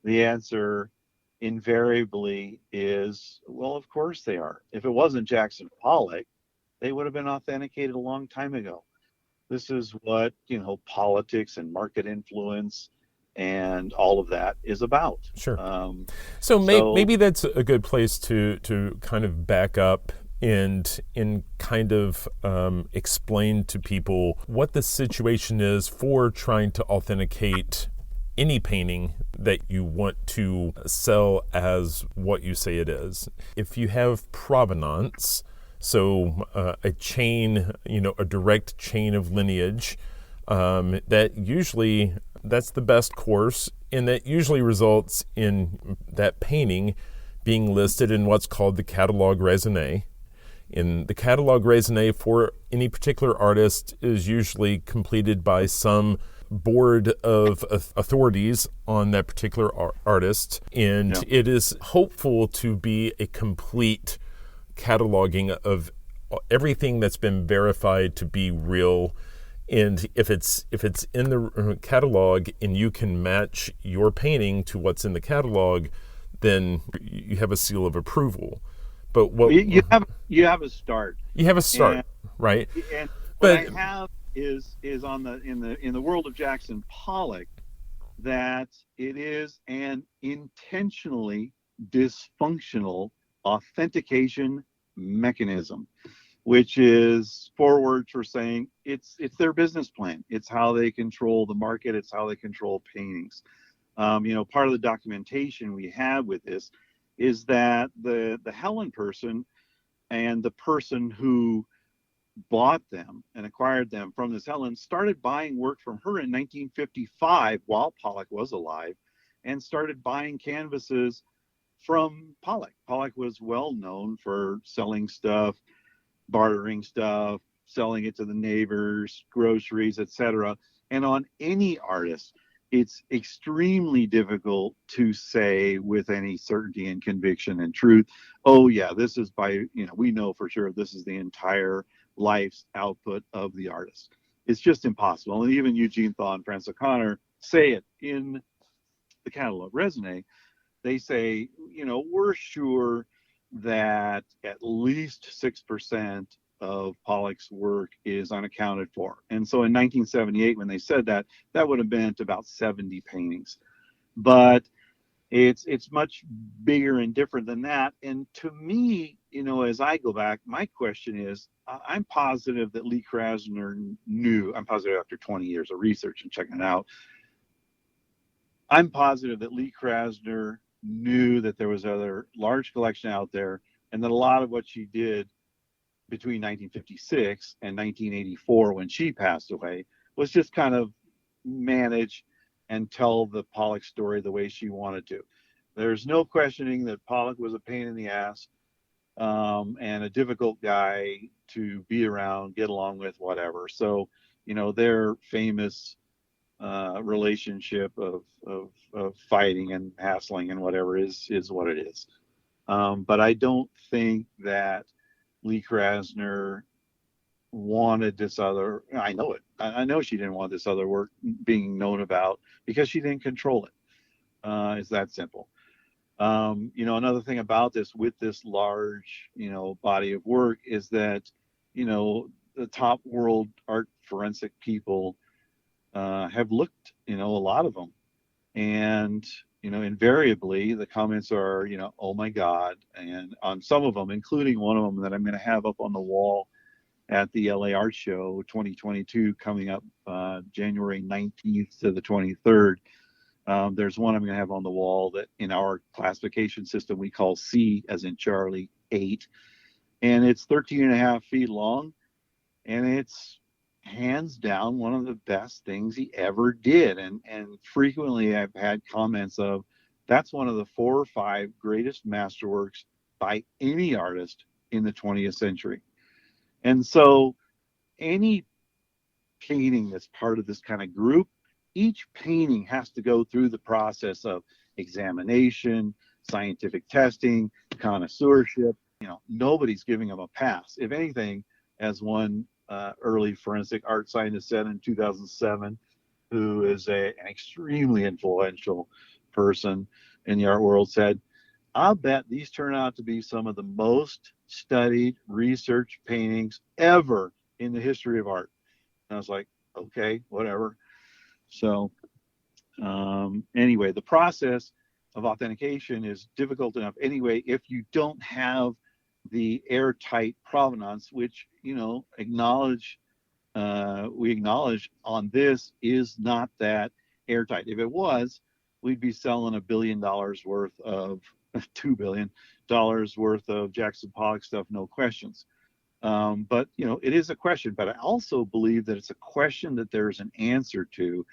The answer invariably is, well, of course they are. If it wasn't Jackson Pollock, they would have been authenticated a long time ago. This is what, politics and market influence and all of that is about. Sure. Um, So so, maybe that's a good place to kind of back up and kind of explain to people what the situation is for trying to authenticate any painting that you want to sell as what you say it is. If you have provenance, so a chain, a direct chain of lineage, that usually that's the best course, and that usually results in that painting being listed in what's called the catalog raisonné. In the catalog raisonné for any particular artist is usually completed by some board of authorities on that particular artist, and yeah, it is hopeful to be a complete cataloging of everything that's been verified to be real. And if it's in the catalog and you can match your painting to what's in the catalog, then you have a seal of approval. But what you have a start, you have a start, and right? and what But I have is on the in the world of Jackson Pollock, that it is an intentionally dysfunctional authentication mechanism, which is forward for saying it's their business plan. It's how they control the market. It's how they control paintings. Part of the documentation we have with this is that the Helen person and the person who bought them and acquired them from this Helen started buying work from her in 1955 while Pollock was alive, and started buying canvases from Pollock. Pollock was well known for selling stuff, bartering stuff, selling it to the neighbors, groceries, etc. And on any artist, it's extremely difficult to say with any certainty and conviction and truth, oh yeah, this is we know for sure this is the entire life's output of the artist. It's just impossible. And even Eugene Thaw and Francis O'Connor say it in the catalog raisonné. They say, we're sure that at least 6% of Pollock's work is unaccounted for. And so in 1978, when they said that, that would have been about 70 paintings. But it's much bigger and different than that. And to me, as I go back, my question is, I'm positive that lee-krasner knew. I'm positive after 20 years of research and checking it out, I'm positive that lee-krasner knew that there was other large collection out there, and that a lot of what she did between 1956 and 1984, when she passed away, was just kind of manage and tell the Pollock story the way she wanted to. There's no questioning that Pollock was a pain in the ass, and a difficult guy to be around, get along with, whatever. So, their famous relationship of fighting and hassling and whatever is what it is. But I don't think that lee-krasner wanted this other. I know it. I know she didn't want this other work being known about because she didn't control it. It's that simple. Another thing about this, with this large, body of work, is that, the top world art forensic people have looked, a lot of them, and invariably the comments are, oh my God, and on some of them, including one of them that I'm going to have up on the wall at the LA Art Show 2022 coming up January 19th to the 23rd. There's one I'm going to have on the wall that in our classification system we call C, as in Charlie, 8, and it's 13 and a half feet long, and it's hands down one of the best things he ever did. And frequently I've had comments of, that's one of the 4 or 5 greatest masterworks by any artist in the 20th century. And so any painting that's part of this kind of group, each painting has to go through the process of examination, scientific testing, connoisseurship. Nobody's giving them a pass. If anything, as one early forensic art scientist said in 2007, who is an extremely influential person in the art world said, I'll bet these turn out to be some of the most studied, researched paintings ever in the history of art. And I was like, okay, whatever. So anyway, the process of authentication is difficult enough anyway if you don't have the airtight provenance, which, we acknowledge on this is not that airtight. If it was, we'd be selling $1 billion worth of $2 billion worth of Jackson Pollock stuff, no questions. But it is a question. But I also believe that it's a question that there's an answer to,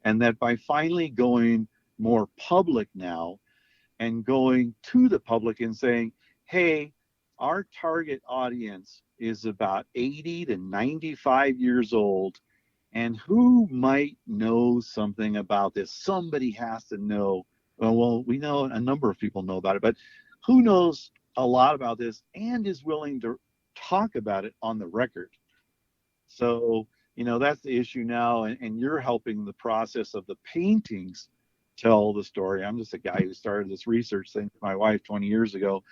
and that by finally going more public now and going to the public and saying, hey, our target audience is about 80 to 95 years old, and who might know something about this? Somebody has to know. Well, we know a number of people know about it, but who knows a lot about this and is willing to talk about it on the record? So, that's the issue now, and you're helping the process of the paintings tell the story. I'm just a guy who started this research thing with my wife 20 years ago,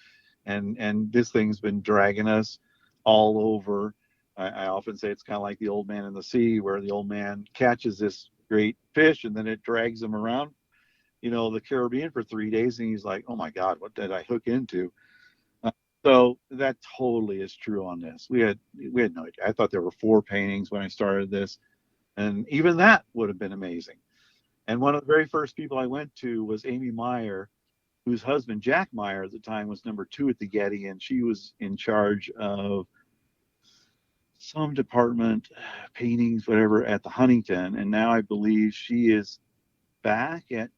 and this thing's been dragging us all over. I often say it's kind of like the old man in the sea, where the old man catches this great fish and then it drags him around, the Caribbean for 3 days, and he's like, oh my God, what did I hook into? So that totally is true on this. We had no idea. I thought there were 4 paintings when I started this, and even that would have been amazing. And one of the very first people I went to was Amy Meyer, whose husband, Jack Meyer, at the time was number 2 at the Getty, and she was in charge of some department, paintings, whatever, at the Huntington. And now I believe she is back at,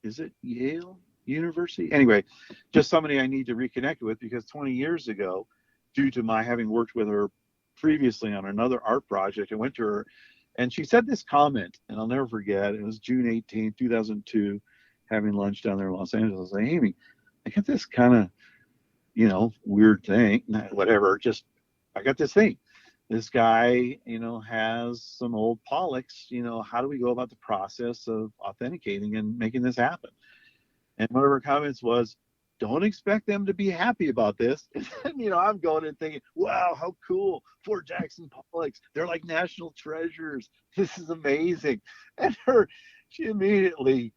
is it Yale University? Anyway, just somebody I need to reconnect with, because 20 years ago, due to my having worked with her previously on another art project, I went to her and she said this comment, and I'll never forget. It was June 18, 2002, having lunch down there in Los Angeles. I was like, Amy, I got this kind of, weird thing, whatever, I got this thing. This guy, has some old Pollocks, how do we go about the process of authenticating and making this happen? And one of her comments was, don't expect them to be happy about this. And, I'm going and thinking, wow, how cool. 4 Jackson Pollocks. They're like national treasures. This is amazing. And she immediately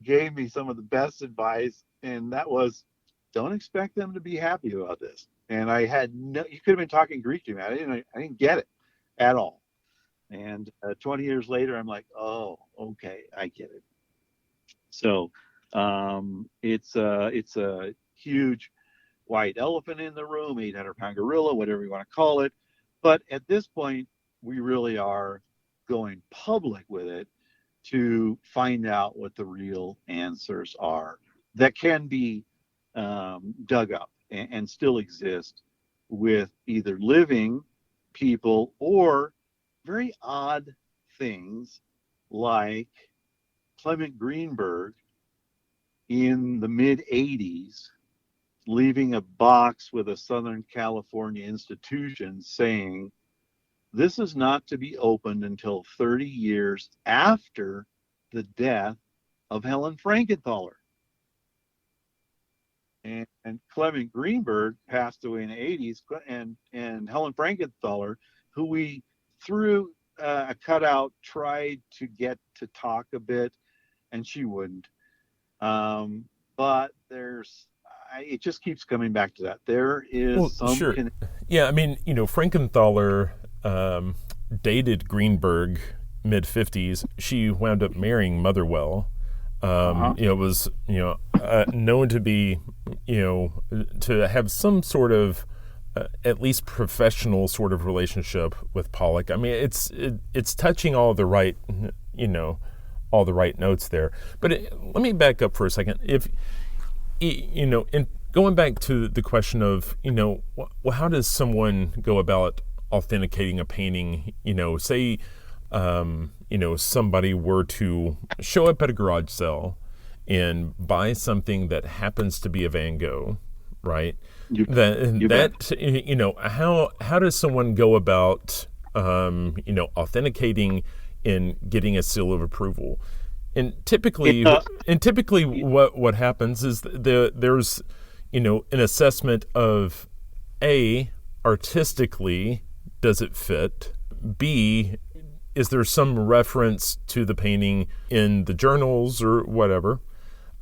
gave me some of the best advice. And that was, don't expect them to be happy about this. And I had you could have been talking Greek to me. I didn't get it at all. And 20 years later, I'm like, oh, okay, I get it. So it's a huge white elephant in the room, 800-pound gorilla, whatever you want to call it. But at this point, we really are going public with it to find out what the real answers are that can be dug up and still exist with either living people or very odd things like Clement-Greenberg in the mid-'80s leaving a box with a Southern California institution saying, this is not to be opened until 30 years after the death of Helen Frankenthaler. And Clement-Greenberg passed away in the 80s, and Helen Frankenthaler, who we, through a cutout, tried to get to talk a bit, and she wouldn't. But it just keeps coming back to that. There is Sure. Yeah, I mean, Frankenthaler dated Greenberg mid-50s. She wound up marrying Motherwell. Was known to be, to have some sort of at least professional sort of relationship with Pollock. I mean, it's touching all the right, all the right notes there. But let me back up for a second. If in going back to the question of, how does someone go about authenticating a painting? Say, somebody were to show up at a garage sale and buy something that happens to be a Van Gogh, right? How does someone go about, authenticating and getting a seal of approval? And typically, Uh, what happens is there's an assessment of A, artistically, does it fit? B, is there some reference to the painting in the journals or whatever?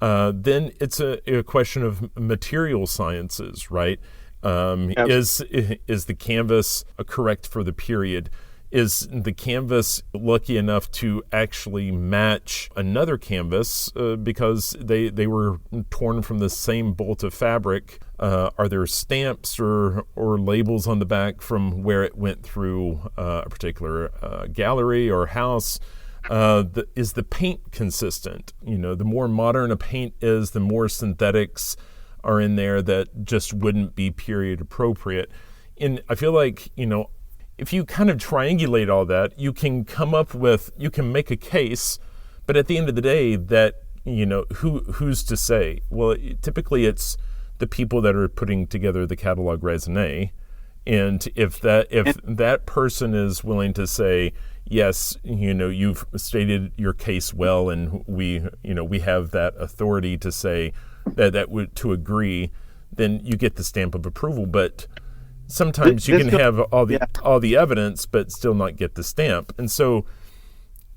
Then it's a question of material sciences, right? Is the canvas correct for the period? Is the canvas lucky enough to actually match another canvas because they were torn from the same bolt of fabric? Are there stamps or labels on the back from where it went through a particular gallery or house? Is the paint consistent? The more modern a paint is, the more synthetics are in there that just wouldn't be period appropriate. And I feel like, if you kind of triangulate all that, you can make a case, but at the end of the day, that, who's to say? Well, typically it's the people that are putting together the catalog raisonné. And if that person is willing to say, yes, you've stated your case well, and we have that authority to say that would to agree, then you get the stamp of approval. But sometimes you can have all the evidence, but still not get the stamp. And so,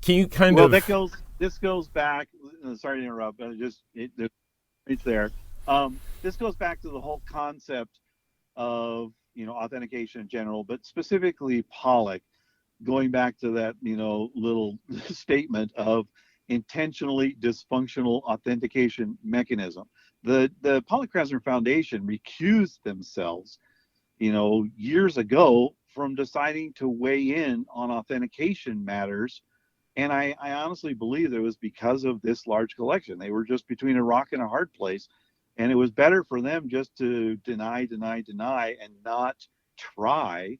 can you this goes back. Sorry to interrupt, but it's there. This goes back to the whole concept of authentication in general, but specifically Pollock, going back to that little statement of intentionally dysfunctional authentication mechanism. The Pollock-Krasner Foundation recused themselves years ago from deciding to weigh in on authentication matters. And I honestly believe it was because of this large collection. They were just between a rock and a hard place. And it was better for them just to deny, and not try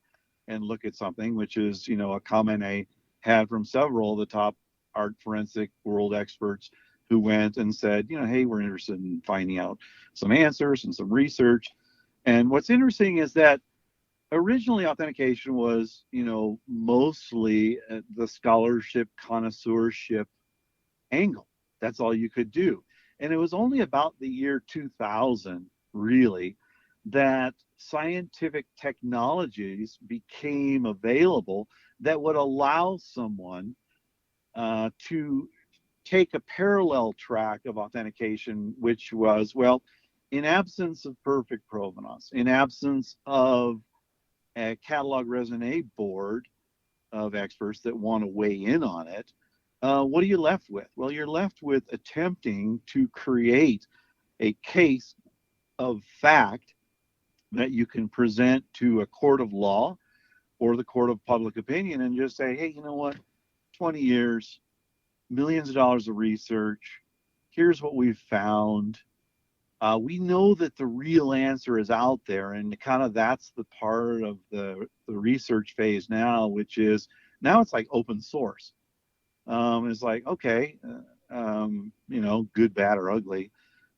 and look at something, which is, a comment I had from several of the top art forensic world experts who went and said, hey, we're interested in finding out some answers and some research. And what's interesting is that originally authentication was, mostly the scholarship, connoisseurship angle. That's all you could do. And it was only about the year 2000, really, that scientific technologies became available that would allow someone to take a parallel track of authentication, which was, well, in absence of perfect provenance, in absence of a catalog raisonné board of experts that want to weigh in on it, what are you left with? Well, you're left with attempting to create a case of fact that you can present to a court of law or the court of public opinion and just say, hey, you know what? 20 years, millions of dollars of research. Here's what we've found. We know that the real answer is out there, and kind of that's the part of the research phase now, which is now it's like open source. It's like, okay, good, bad, or ugly.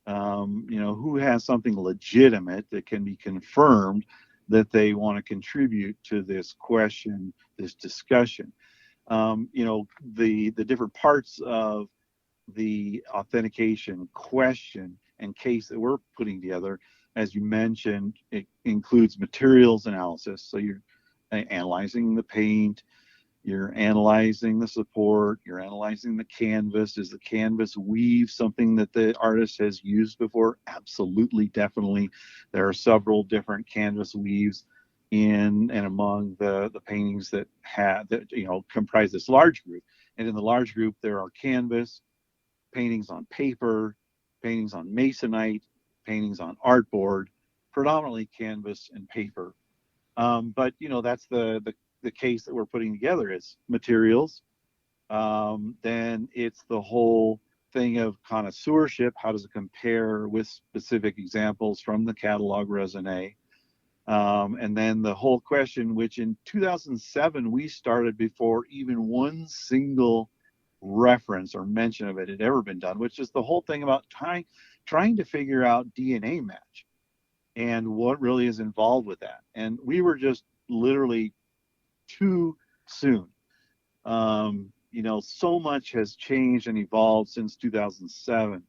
Who has something legitimate that can be confirmed that they want to contribute to this question, this discussion. The different parts of the authentication question and case that we're putting together, as you mentioned, it includes materials analysis. So you're analyzing the paint, you're analyzing the support, you're analyzing the canvas. Is the canvas weave something that the artist has used before? Absolutely, definitely. There are several different canvas weaves in and among the paintings that comprise this large group. And in the large group, there are canvas, paintings on paper, paintings on masonite, paintings on artboard, predominantly canvas and paper. But that's the case that we're putting together is materials. Then it's the whole thing of connoisseurship. How does it compare with specific examples from the catalog raisonné? And then the whole question, which in 2007 we started before even one single reference or mention of it had ever been done, which is the whole thing about trying to figure out DNA match and what really is involved with that. And we were just literally too soon. so much has changed and evolved since 2007.